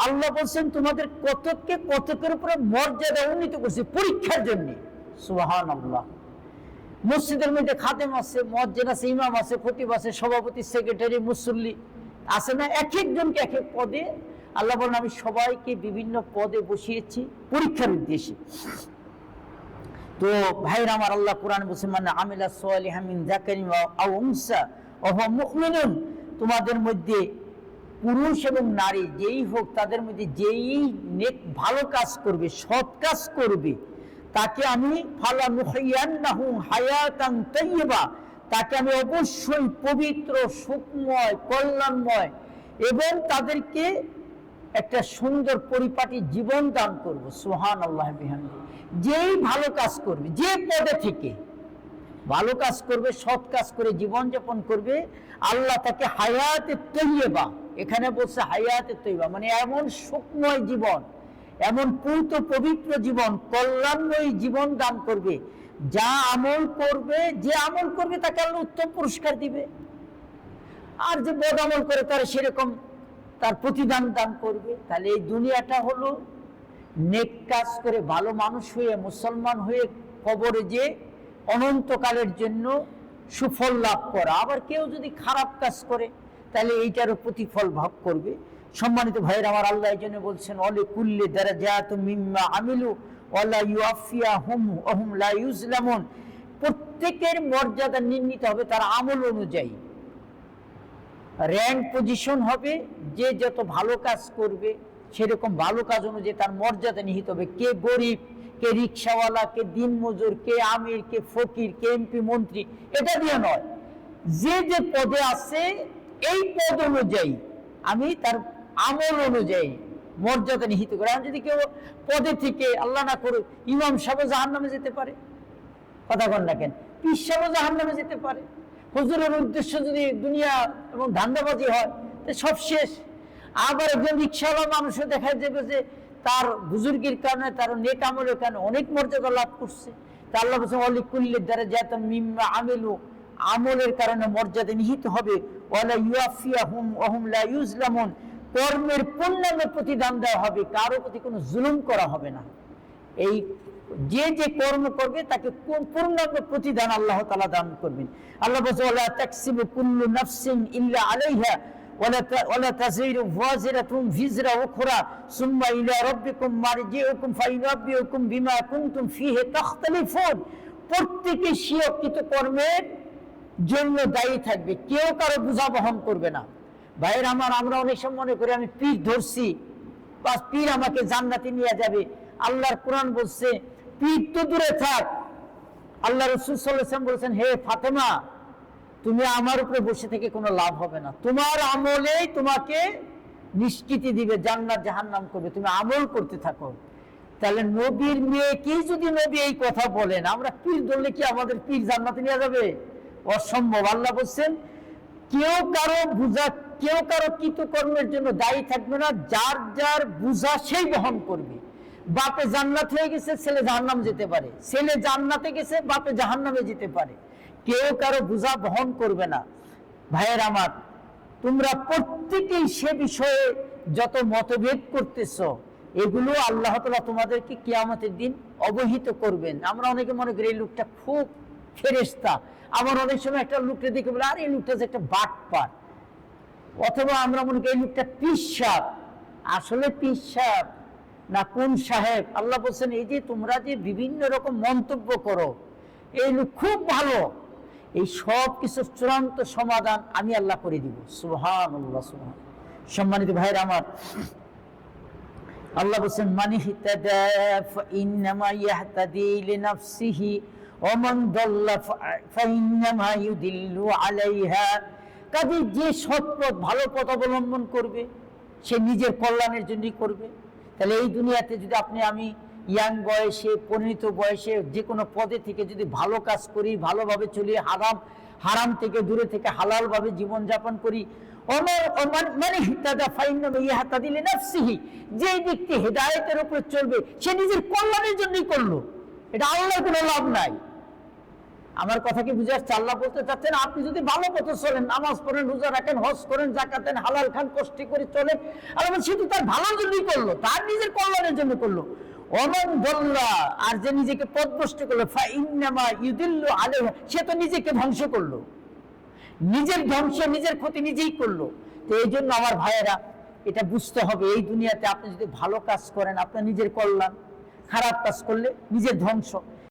আল্লাহ বলছেন তোমাদের কতককে কতকের উপরে মর্যাদা উন্নীত করছে পরীক্ষার জন্য। সুবহানাল্লাহ। মসজিদের মধ্যে খাদেম আছে, মুয়াজ্জিন আছে, ইমাম আছে, খতিব আছে, সভাপতি, সেক্রেটারি, মুসল্লি আছে না? এক একজনকে এক এক পদে আল্লাহ বলেন আমি সবাইকে বিভিন্ন পদে বসিয়েছি পরীক্ষার উদ্দেশ্যে। তো ভাইরা আমার, আল্লাহ কোরআনে বলছেন মানে আমিলা সালিহান মিন যাকারিন আও উনসা ওয়া হুয়া মুমিনুন, তোমাদের মধ্যে পুরুষ এবং নারী যেই হোক তাদের মধ্যে যেই নেক ভালো কাজ করবে, সৎ কাজ করবে, তাকে আমি ফালানুহিয়ান্নাহু হায়াতান তাইয়্যিবা, তাকে আমি অবশ্যই পবিত্র, সুখময়, কল্যাণময় এবং তাদেরকে একটা সুন্দর পরিপাটি জীবন দান করব। সুবহানাল্লাহ বিহামদিহি। যেই ভালো কাজ করবে, যে পদে থেকে ভালো কাজ করবে, সৎ কাজ করে জীবন যাপন করবে, আল্লাহ তাকে হায়াতে তাইয়্যিবা, এখানে বলছে হায়াতে তাইয়্যিবা মানে এমন সুখময় জীবন, এমন পূত পবিত্র জীবন, কল্যাণময় জীবন দান করবে। যা আমল করবে, যে আমল করবে তাকে আল্লাহ উত্তম পুরস্কার দিবে, আর যে বদ আমল করে তার সেরকম তার প্রতিদান দান করবে। তাহলে এই দুনিয়াটা হলো নেক কাজ করে ভালো মানুষ হয়ে, মুসলমান হয়ে কবরে যে অনন্তকালের জন্য সুফল লাভ করা। আবার কেউ যদি খারাপ কাজ করে তাহলে এইটারও প্রতিফল ভোগ করবে। সম্মানিত ভাইয়ের আমার, আল্লাহ এই জন্য বলছেন অলি কুল্লি দারাজাতুম মিম্মা আমিলু ওয়ালা ইউআফিয়াহুম ওয়া হুম লা ইউজলামুন, প্রত্যেকের মর্যাদা নির্ণীত হবে তার আমল অনুযায়ী, র্যাঙ্ক পজিশন হবে। যে যত ভালো কাজ করবে সেরকম ভালো কাজ অনুযায়ী তার মর্যাদা নিহিত হবে। কে গরিব, কে রিক্সাওয়ালা, কে দিনমজুর, কে আমির, কে ফকির, কে এমপি মন্ত্রী, এটা দিয়ে নয়। যে যে পদে আছে এই পদ অনুযায়ী আমি তার আমল অনুযায়ী মর্যাদা নিহিত করি। আমি যদি কেউ পদে থেকে আল্লাহ না করুক ইমাম সাহেব জাহান্নামে যেতে পারে, কথা বল না কেন, পীর সাহেব জাহান্নামে যেতে পারে। হুজুরের উদ্দেশ্য যদি দুনিয়া এবং ধান্দাবাজি হয় তো সব শেষ। আবার একজন রিক্সাওয়ালা মানুষও দেখা যাবে যে তার বুজুর্গির কারণে, তার নেক আমলের কারণে অনেক মর্যাদা লাভ করছে। তা আল্লাহ বলছেন অলি কুল্লির দ্বারা যাতাম মিম্মা আমিলু, আমলের কারণে মর্যাদা নিহিত হবে। ওয়ালা ইউআফিয়াহুম ওয়া হুম লা ইউজলামুন, কর্মের পূর্ণাঙ্গ প্রতিদান দেওয়া হবে, কারো প্রতি কোনো জুলুম করা হবে না। এই যে যে কর্ম করবে তাকে পূর্ণাঙ্গ প্রতিদান আল্লাহ তাআলা দান করবেন। আল্লাহ বলছে ওয়ালা তাকসিবু কুল্লু নাফসিন ইল্লা আলাইহা ওয়ালা তাজিরু ওয়াজিরাতুন ভিজরা উখরা সুম্মা ইলা রাব্বিকুম মারজিউকুম ফায়ুনাব্বিউকুম বিমা কুনতুম ফীহি তাখতালিফুন, প্রত্যেকে স্বীয়কৃত কর্মের জন্য দায়ী থাকবে, কেউ কারো বোঝা বহন করবে না। ভাইয়ের আমার, আমরা অনেক সময় মনে করি আমি পীর ধরছি বাস পীর আমাকে জান্নাতে নিয়ে যাবে। আল্লাহর কোরআন বলছে পীর তো দূরে থাক, আল্লাহ রাসূল সাল্লাল্লাহু আলাইহি ওয়াসাল্লাম বলেছেন হে ফাতেমা, তুমি আমার উপরে বসে থেকে কোনো লাভ হবে না, তোমার আমলেই তোমাকে নিষ্কৃতি দিবে, জান্নাত জাহান্নাম করবে, তুমি আমল করতে থাকো। তাহলে নবীর মেয়েকেই যদি নবী এই কথা বলেন, আমরা পীর ধরলে কি আমাদের পীর জান্নাতে নিয়ে যাবে? অসম্ভব। আল্লাহ বলছেন কেউ কারো বুঝা, কেউ কারো কৃতকর্মের জন্য দায়ী থাকবে না, যার যার বুঝা সেই বহন করবে। বাপে জান্নাত হয়ে গেছে, ছেলে জাহান্নাম যেতে পারে, ছেলে জান্নাতে গেছে, বাপে জাহান্নামে যেতে পারে, কেউ কারো বুঝা বহন করবে না। ভাইয়ের আমার, তোমরা প্রত্যেকেই সে বিষয়ে যত মতভেদ করতেছ এগুলো আল্লাহ তাআলা তোমাদেরকে কিয়ামতের দিন অবহিত করবেন। আমরা অনেকে মনে করি এই লোকটা খুব ফেরেশতা, আবার অনেক সময় একটা লোককে দেখে বলে আর এই লোকটা যে একটা বাটপার, অথবা আমরা মনে করি এই লোকটা পীর সাহেব। আসলে পীর সাহেব না কোন সাহেব? আল্লাহ বলছেন এই যে তোমরা যে বিভিন্ন রকম মন্তব্য করো, এই লোক খুব ভালো, এই সব কিছুর চূড়ান্ত সমাধান আমি আল্লাহ করে দিব। সুবহানাল্লাহ, সুবহান। সম্মানিত ভাইরা আমার, আল্লাহ বলছেন মানি ইহতাদা ফাইন্নামা ইয়াহতাদি লিনাফসিহি ওয়া মান দাল্লা ফাইন্নামা ইউদিল্লু আলাইহা, কাজে যে সৎ পথ ভালো পথ অবলম্বন করবে সে নিজের কল্যাণের জন্যই করবে। তাহলে এই দুনিয়াতে যদি আপনি আমি ইয়াং বয়সে, পরিণত বয়সে যে কোনো পদে থেকে যদি ভালো কাজ করি, ভালোভাবে চলি, হারাম থেকে দূরে থেকে হালালভাবে জীবনযাপন করি, যে ব্যক্তি হেদায়েতের উপরে চলবে সে নিজের কল্যাণের জন্যই করলো, এটা আল্লাহর কোনো লাভ নাই। আমার কথা কি বুঝে আসছে? আল্লাহ বলতে চাচ্ছেন আপনি যদি ভালো পথে চলেন, নামাজ পড়েন, রোজা রাখেন, হজ করেন, যাকাত দেন, হালাল খান, কষ্ট করে চলেন, আল্লাহ সে তো তার ভালোর জন্যই করলো, তার নিজের কল্যাণের জন্য করলো। অমন বল্লা, আর যে নিজেকে পথভ্রষ্ট করলো, ফাইন্নামা ইউদিল্লু আলাইহা, সে তো নিজেকে ধ্বংস করলো, নিজের ধ্বংস নিজের ক্ষতি নিজেই করলো। তো এই জন্য আমার ভাইয়েরা এটা বুঝতে হবে, এই দুনিয়াতে আপনি যদি ভালো কাজ করেন আপনার নিজের কল্যাণ, খারাপ কাজ করলে নিজের ধ্বংস।